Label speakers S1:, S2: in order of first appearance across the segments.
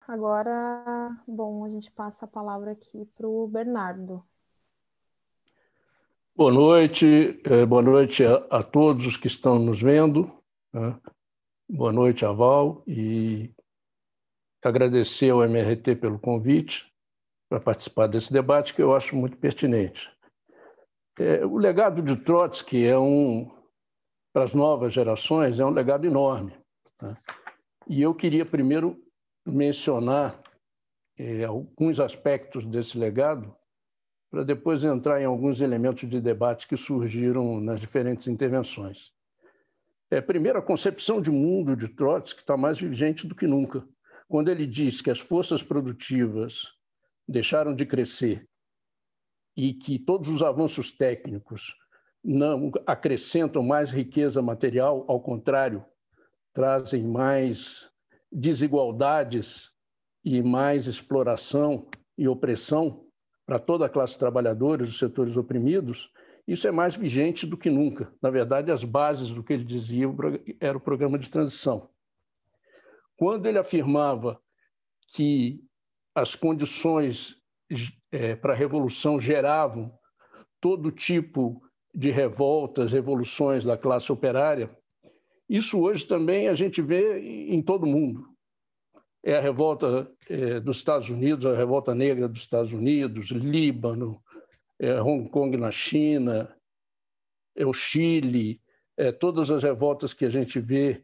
S1: Agora, bom, a gente passa a palavra aqui para o Bernardo.
S2: Boa noite a todos os que estão nos vendo, né? Boa noite a Val, e agradecer ao MRT pelo convite para participar desse debate, que eu acho muito pertinente. O legado de Trotsky para as novas gerações, é um legado enorme, né? E eu queria primeiro mencionar alguns aspectos desse legado, para depois entrar em alguns elementos de debate que surgiram nas diferentes intervenções. Primeiro, a concepção de mundo de Trotsky está mais vigente do que nunca, quando ele diz que as forças produtivas deixaram de crescer e que todos os avanços técnicos não acrescentam mais riqueza material, ao contrário, trazem mais desigualdades e mais exploração e opressão para toda a classe trabalhadora e os setores oprimidos. Isso é mais vigente do que nunca. Na verdade, as bases do que ele dizia era o programa de transição. Quando ele afirmava que as condições para a revolução geravam todo tipo de revoltas, revoluções da classe operária, isso hoje também a gente vê em todo o mundo. É a revolta dos Estados Unidos, a revolta negra dos Estados Unidos, Líbano, Hong Kong na China, o Chile, todas as revoltas que a gente vê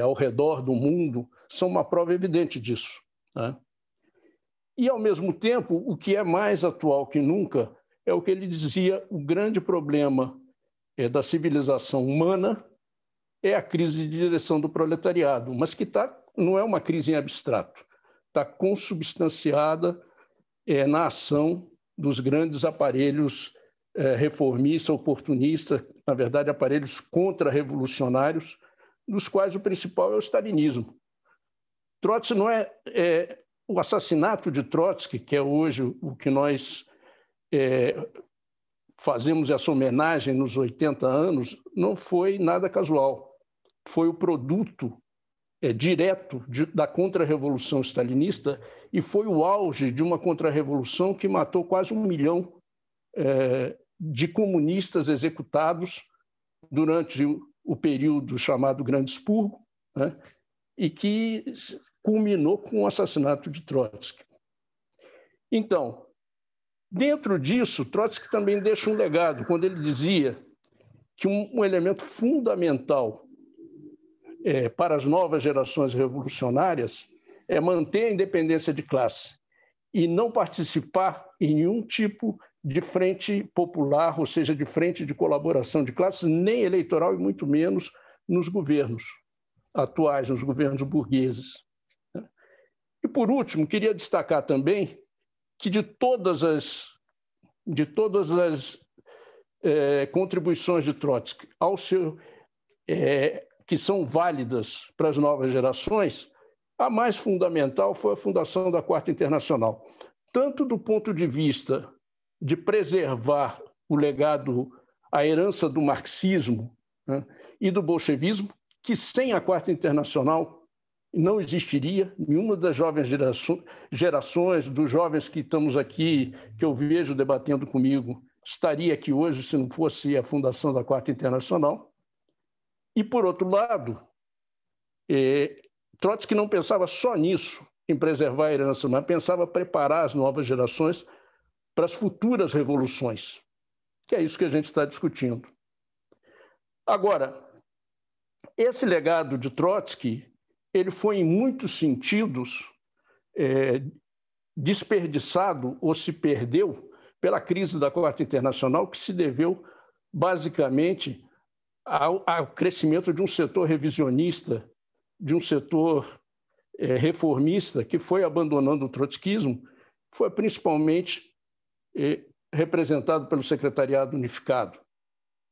S2: ao redor do mundo são uma prova evidente disso, né? E, ao mesmo tempo, o que é mais atual que nunca é o que ele dizia: o grande problema da civilização humana é a crise de direção do proletariado, mas que não é uma crise em abstrato, está consubstanciada na ação dos grandes aparelhos reformistas, oportunistas, na verdade, aparelhos contra-revolucionários, dos quais o principal é o stalinismo. Trotsky não o assassinato de Trotsky, que é hoje o que nós fazemos essa homenagem nos 80 anos, não foi nada casual. Foi o produto direto da contra-revolução stalinista e foi o auge de uma contra-revolução que matou quase 1 milhão de comunistas executados durante o período chamado Grande Expurgo, né? E que culminou com o assassinato de Trotsky. Então, dentro disso, Trotsky também deixa um legado, quando ele dizia que um elemento fundamental para as novas gerações revolucionárias é manter a independência de classe e não participar em nenhum tipo de frente popular, ou seja, de frente de colaboração de classes, nem eleitoral e muito menos nos governos atuais, nos governos burgueses. E, por último, queria destacar também que de todas as contribuições de Trotsky que são válidas para as novas gerações, a mais fundamental foi a fundação da Quarta Internacional, tanto do ponto de vista de preservar o legado, a herança do marxismo, né, e do bolchevismo, que sem a Quarta Internacional não existiria. Nenhuma das jovens gerações, dos jovens que estamos aqui, que eu vejo debatendo comigo, estaria aqui hoje se não fosse a fundação da Quarta Internacional. E, por outro lado, Trotsky não pensava só nisso, em preservar a herança, mas pensava preparar as novas gerações para as futuras revoluções, que é isso que a gente está discutindo. Agora, esse legado de Trotsky, ele foi, em muitos sentidos, desperdiçado ou se perdeu pela crise da Quarta Internacional, que se deveu, basicamente, ao crescimento de um setor revisionista, de um setor reformista, que foi abandonando o trotskismo, foi principalmente representado pelo Secretariado Unificado.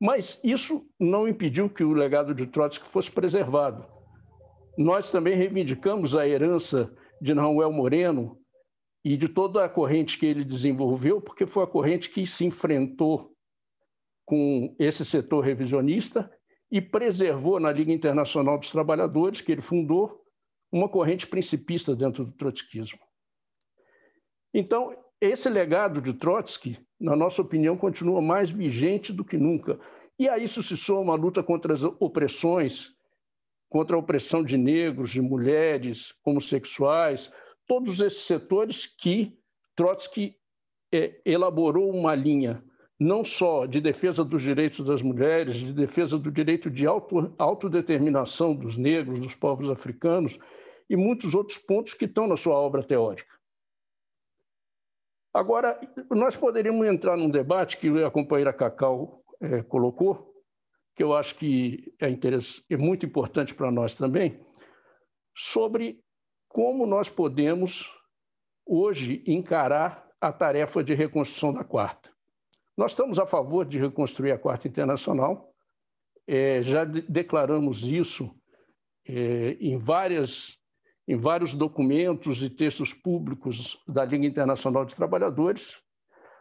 S2: Mas isso não impediu que o legado de Trotsky fosse preservado. Nós também reivindicamos a herança de Nahuel Moreno e de toda a corrente que ele desenvolveu, porque foi a corrente que se enfrentou com esse setor revisionista e preservou na Liga Internacional dos Trabalhadores, que ele fundou, uma corrente principista dentro do trotskismo. Então, esse legado de Trotsky, na nossa opinião, continua mais vigente do que nunca. E a isso se soma a luta contra as opressões, contra a opressão de negros, de mulheres, homossexuais, todos esses setores que Trotsky elaborou uma linha não só de defesa dos direitos das mulheres, de defesa do direito de autodeterminação dos negros, dos povos africanos e muitos outros pontos que estão na sua obra teórica. Agora, nós poderíamos entrar num debate que a companheira Cacau colocou, que eu acho que é muito importante para nós também, sobre como nós podemos hoje encarar a tarefa de reconstrução da Quarta. Nós estamos a favor de reconstruir a Quarta Internacional, já declaramos isso em vários documentos e textos públicos da Liga Internacional dos Trabalhadores,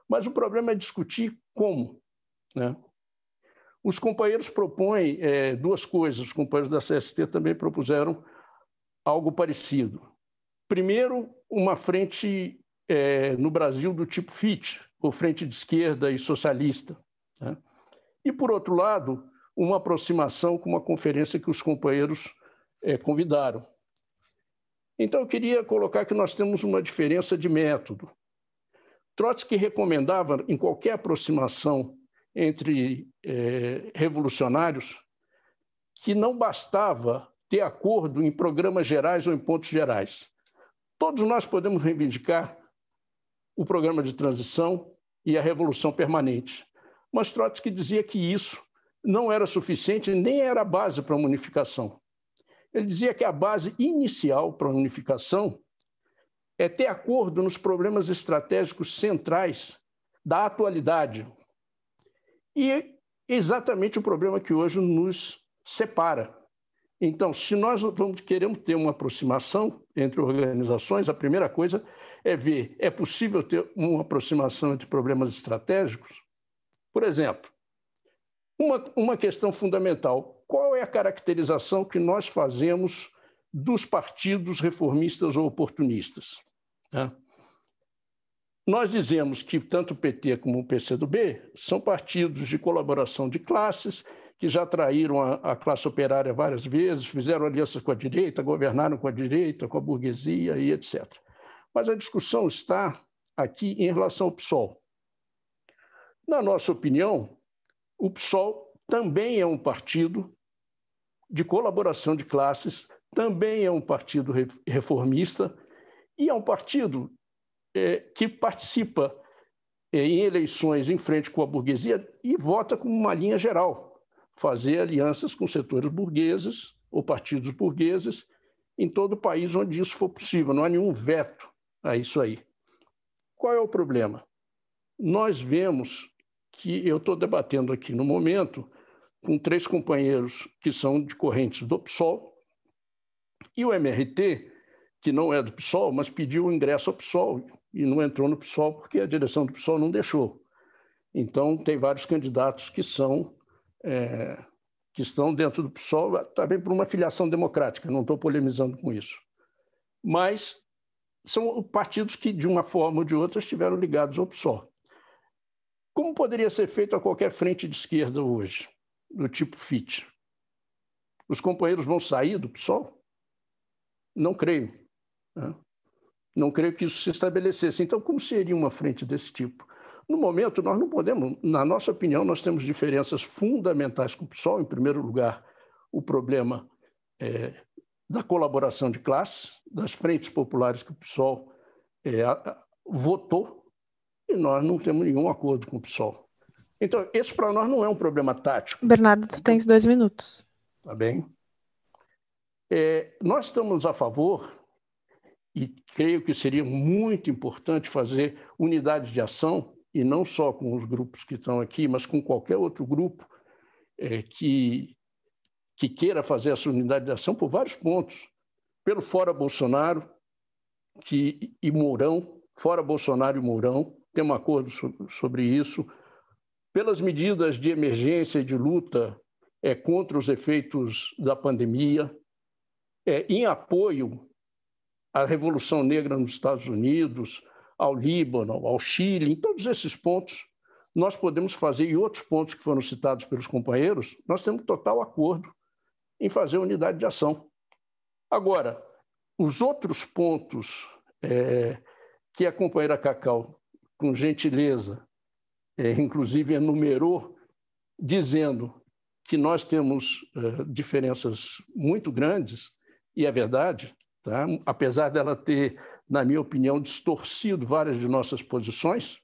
S2: mas o problema é discutir como, né? Os companheiros propõem duas coisas, os companheiros da CST também propuseram algo parecido. Primeiro, uma frente no Brasil do tipo FIT, ou Frente de Esquerda e Socialista, né? E, por outro lado, uma aproximação com uma conferência que os companheiros convidaram. Então, eu queria colocar que nós temos uma diferença de método. Trotsky recomendava, em qualquer aproximação entre revolucionários, que não bastava ter acordo em programas gerais ou em pontos gerais. Todos nós podemos reivindicar o programa de transição e a revolução permanente. Mas Trotsky dizia que isso não era suficiente, nem era a base para a unificação. Ele dizia que a base inicial para a unificação é ter acordo nos problemas estratégicos centrais da atualidade. E é exatamente o problema que hoje nos separa. Então, se nós queremos ter uma aproximação entre organizações, a primeira coisa é ver, é possível ter uma aproximação entre problemas estratégicos? Por exemplo, uma questão fundamental, qual é a caracterização que nós fazemos dos partidos reformistas ou oportunistas? Nós dizemos que tanto o PT como o PCdoB são partidos de colaboração de classes, que já traíram a classe operária várias vezes, fizeram alianças com a direita, governaram com a direita, com a burguesia e etc. Mas a discussão está aqui em relação ao PSOL. Na nossa opinião, o PSOL também é um partido de colaboração de classes, também é um partido reformista e é um partido que participa em eleições em frente com a burguesia e vota com uma linha geral, fazer alianças com setores burgueses ou partidos burgueses em todo o país onde isso for possível. Não há nenhum veto a isso aí. Qual é o problema? Nós vemos que eu estou debatendo aqui no momento com 3 companheiros que são de correntes do PSOL e o MRT, que não é do PSOL, mas pediu o ingresso ao PSOL e não entrou no PSOL porque a direção do PSOL não deixou. Então, tem vários candidatos que estão dentro do PSOL, também por uma filiação democrática, não estou polemizando com isso. Mas são partidos que, de uma forma ou de outra, estiveram ligados ao PSOL. Como poderia ser feito a qualquer frente de esquerda hoje, do tipo FIT? Os companheiros vão sair do PSOL? Não creio. Né? Não creio que isso se estabelecesse. Então, como seria uma frente desse tipo? No momento, nós não podemos, na nossa opinião, nós temos diferenças fundamentais com o PSOL. Em primeiro lugar, o problema da colaboração de classes, das frentes populares que o PSOL votou, e nós não temos nenhum acordo com o PSOL. Então, esse para nós não é um problema tático.
S1: Bernardo, tu tens 2 minutos.
S2: Tá bem. Nós estamos a favor, e creio que seria muito importante fazer unidade de ação, e não só com os grupos que estão aqui, mas com qualquer outro grupo que queira fazer essa unidade de ação por vários pontos. Pelo Fora Bolsonaro e Mourão, Fora Bolsonaro e Mourão, tem um acordo sobre isso, pelas medidas de emergência e de luta contra os efeitos da pandemia, em apoio à Revolução Negra nos Estados Unidos, ao Líbano, ao Chile, em todos esses pontos, nós podemos fazer, e outros pontos que foram citados pelos companheiros, nós temos total acordo em fazer unidade de ação. Agora, os outros pontos que a companheira Cacau, com gentileza, inclusive enumerou, dizendo que nós temos diferenças muito grandes, e é verdade, tá? Apesar dela ter, na minha opinião, distorcido várias de nossas posições,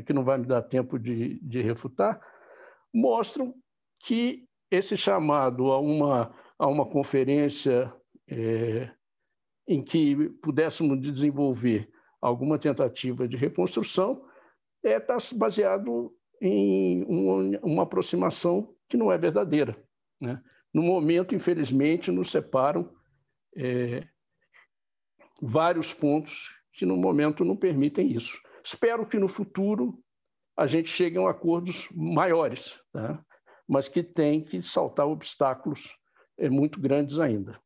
S2: que não vai me dar tempo de refutar, mostram que esse chamado a uma conferência em que pudéssemos desenvolver alguma tentativa de reconstrução está baseado em uma aproximação que não é verdadeira, né? No momento, infelizmente, nos separam vários pontos que, no momento, não permitem isso. Espero que, no futuro, a gente chegue a acordos maiores, tá? Mas que tem que saltar obstáculos muito grandes ainda.